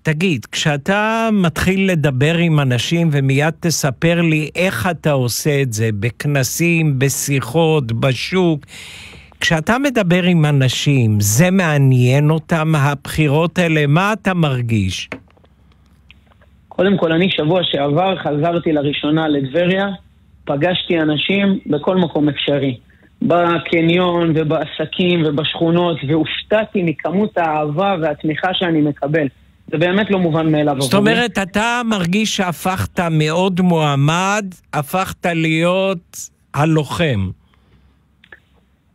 תגיד, כשאתה מתחיל לדבר עם אנשים ומיד תספר לי איך אתה עושה את זה, בכנסים, בשיחות, בשוק, כשאתה מדבר עם אנשים, זה מעניין אותם, הבחירות האלה, מה אתה מרגיש? קודם כל, אני שבוע שעבר חזרתי לראשונה לטבריה, פגשתי אנשים בכל מקום אפשרי. בקניון ובעסקים ובשכונות, והופתעתי מכמות האהבה והתמיכה שאני מקבל. זה באמת לא מובן מאליו. זאת אומרת, אתה מרגיש שהפכת מאוד מועמד, הפכת להיות הלוחם.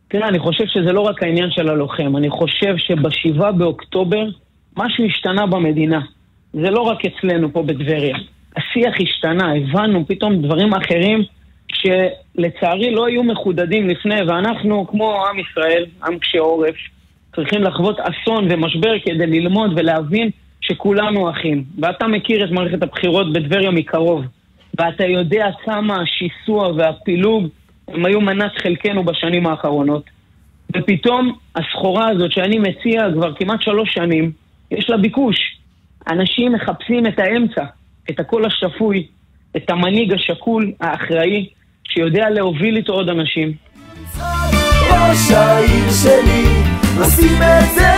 תראה, אני חושב שזה לא רק העניין של הלוחם. אני חושב שב7 באוקטובר משהו השתנה במדינה. זה לא רק אצלנו פה בטבריה. השיח השתנה, הבנו פתאום דברים אחרים שלצערי לא היו מחודדים לפני, ואנחנו כמו עם ישראל, עם קשה עורף, צריכים לחוות אסון ומשבר כדי ללמוד ולהבין שכולנו אחים. ואתה מכיר את מערכת הבחירות בטבריה מקרוב, ואתה יודע כמה השיסוע והפילוג הם היו מנת חלקנו בשנים האחרונות. ופתאום הסחורה הזאת שאני מציע כבר כמעט 3 שנים, יש לה ביקוש. אנשים מחפשים את האמצע, את הקול השפוי, את המנהיג השקול, האחראי, שיודע להוביל איתו עוד אנשים. ראש העיר שלי, עושים את זה